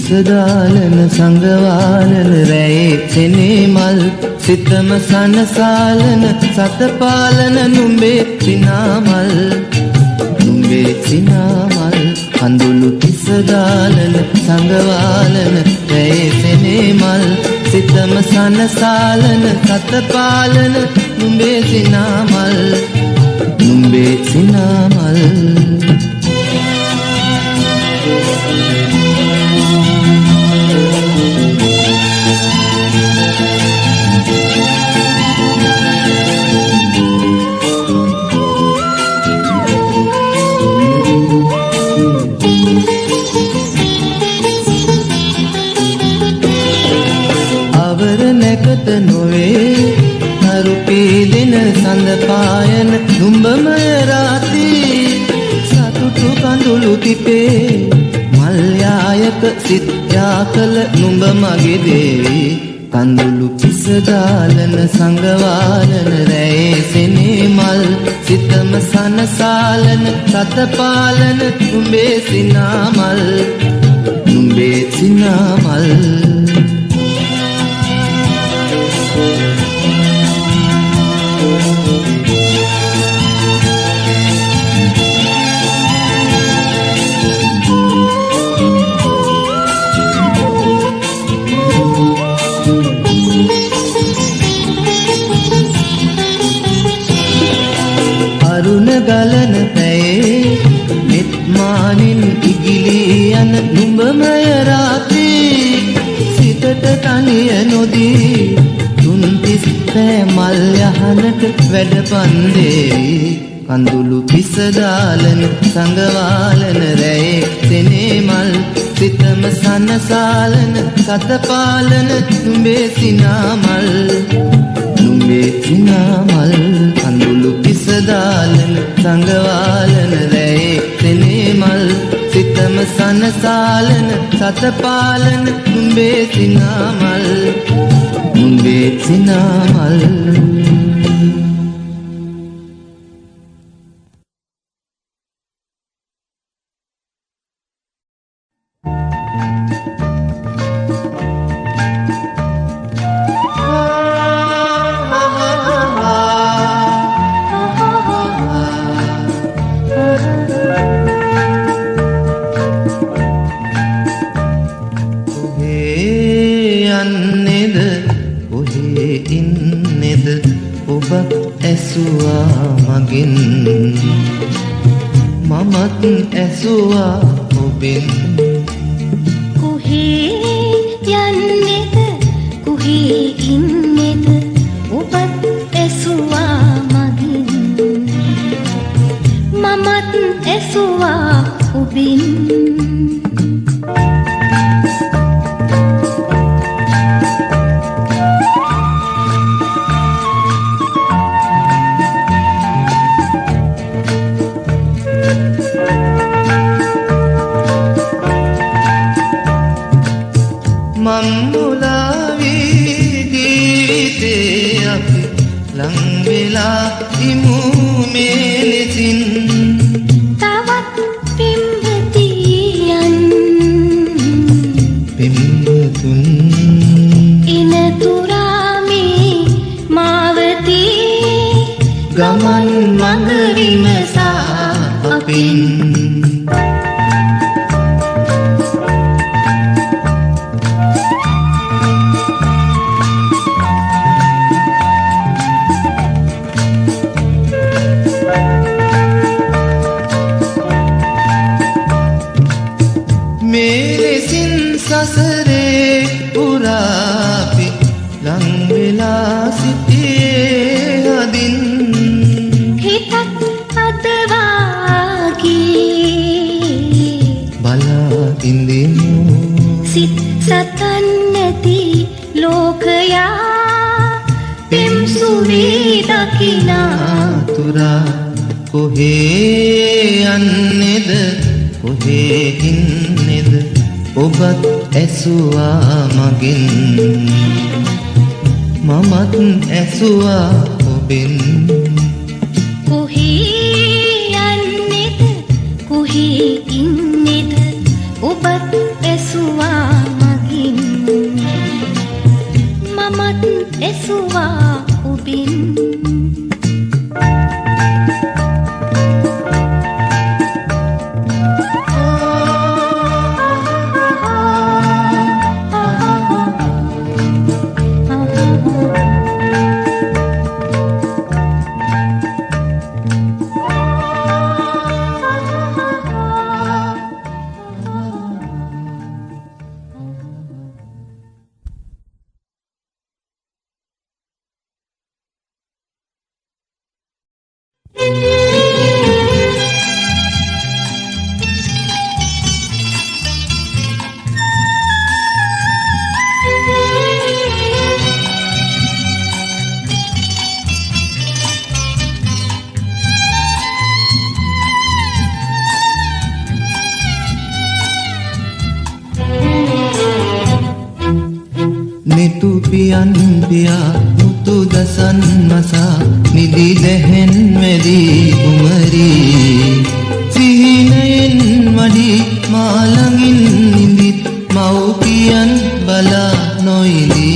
පිසදාලන සංගවාලන රැයේ සෙනේ මල් සිතම සනසාලන සතපාලන නුඹේ සිනාමල් නුඹේ සිනාමල් කඳුළු පිසදාලන සංගවාලන රැයේ සෙනේ මල් සිතම සනසාලන සතපාලන නුඹේ සිනාමල් නුඹේ සිනාමල් නොවේ නරුපීදින සඳ පායන නුඹම රාත්‍රී සතුටු කඳුළු තිපේ මල්යායක සිත් යාකල නුඹ මගේ දේවි කඳුළු පිසදාලන සංගවාලන රැයේ සෙනේ මල් සිතම සනසාලන සතපාලන නුඹේ සිනාමල් නුඹේ සිනාමල් අරුණ ගලන පැයේ මෙත්මානින් ඉගිලී යන නුඹමය රාත්‍රී සිතට තනිය නොදී තුන්තිස් පෑ මල් යහනට වැඩපන්දේවි කඳුළු පිසදාලන සංගවාලන රැයේ සෙනේ මල් සිතම සනසාලන සතපාලන නුඹේ සිනාමල් නුඹේ සිනාමල් කඳුළු පිසදාලන සංගවාලන රැයේ සෙනේ මල් සිතම සනසාලන සතපාලන නුඹේ සිනාමල් නුඹේ සිනාමල් මමත් ඇසුවා ඔබෙන් කොහේ යන්නේද කොහේ ඉන්නේද ඔබත් ඇසුවා මගින් මමත් ඇසුවා ඔබෙන් ගමන් මඟ විමසා අපින් මෙලෙසින් සසරේ පුරාපි ලං වෙලා සිටියේ අදින් සිත් සතන් නැති ලෝකයා පෙම් සුවේ දකිනා තුරා කොහේ යන්නේද කොහේ ඉන්නේද ඔබත් ඇසුවා මගෙන් මමත් ඇසුවා ඔබෙන් කොහේ යන්නේද කොහේ ඉන්නේද ඔබත් ඇසුවා මගෙන් මමත් ඇසුවා ඔබෙන් netu piyan piya mutu dasan masa nidi dehen medi umari sihinayen wadi malangin nindit mau piyan bala noidi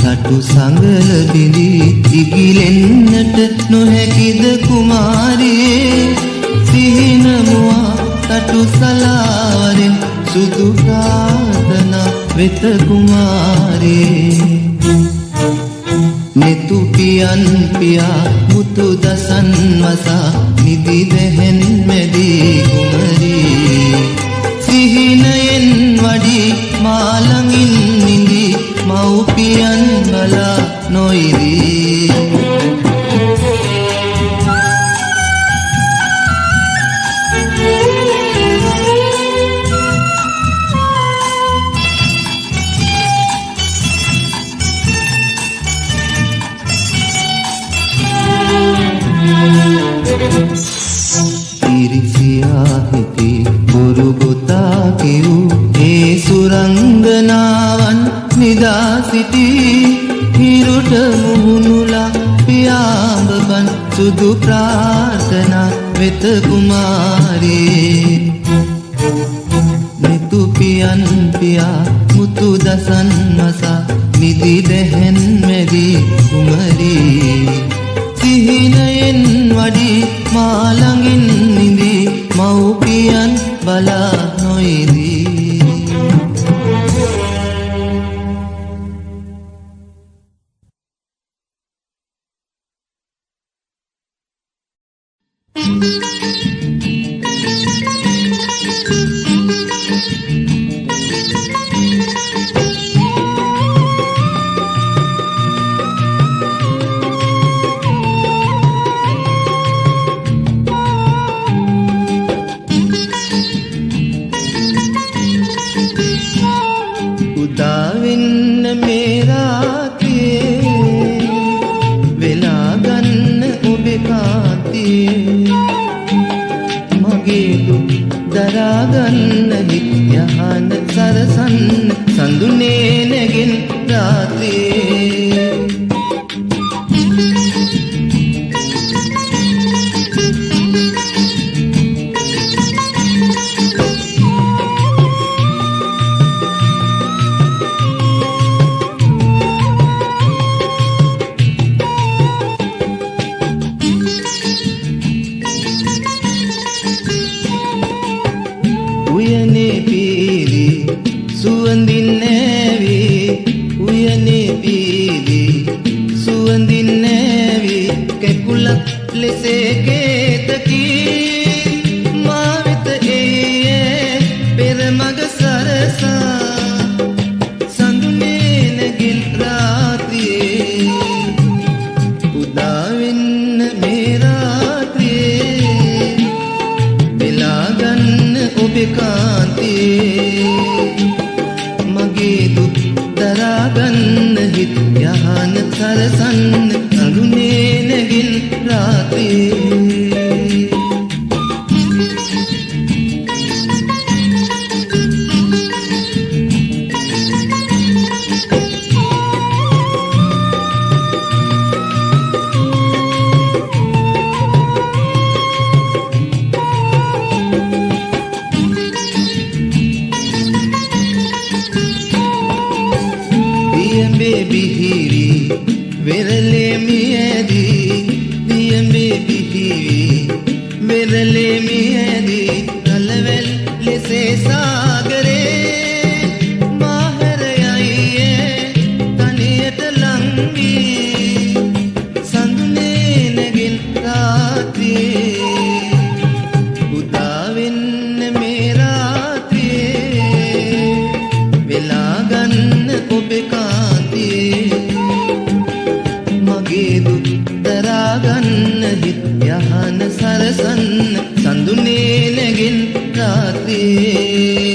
Satu sangal bindi igilennට නොහැකිද කුමාරියේ සිහිනමුවා තටු සලාවරෙන් සුදු ප්‍රාර්ථනා වෙත කුමාරියේ netu piyan piya mutu dasan masa nidi dehen medi kumari sihinayen wadi malangin nindi mau piyan bala noidi ඉරිසියාහිති බොරු ගොතා කිව් ඒ සුරංගනාවන් නිදා සිටි හිරුට මුහුණුලා පියාඹබන් සුදු ප්‍රාර්ථනා වෙත කුමාරියේ netu piyan piya mutu dasan masa nidi dehen medi kumari sihinayen wadi malangin nindi mau piyan bala noidi උදාවෙන්න මේ රාත්‍රියේ වෙලා ගන්න ඔබේ කාතියේ මගේ දුක් දරා ගන්න හිත් යහන සරසන්න සඳුනේ නැගෙන් රාත්‍රියේ උයනේ පීලි සුවඳින් නැවි උයනේ පීලි සුවඳින් නැවි කැකුලක් ලෙසේ කේතකි මා වෙත එයේ පෙර මග සරසා සඳුනේ නැගින් රාත්‍රියේ උදා වෙන්න මේ සරසන්න අඳුනේ නැගින් රාත්‍රියේ බිහිරි වෙරළේ මියදී දියඹේ බිහිරි වෙරළේ මියදී කලවැල් ලෙසේ සාගරේ මාහැර යයියේ තනියට ලං වී සඳුනේ නැගින් රාත්‍රියේ උදා වෙන්න මේ රාත්‍රියේ වෙලා ගන්න ඔබේ මගේ දුක් දරාගන්න හිත් යහන සරසන්න සඳුනේ නැගින් රාත්‍රියේ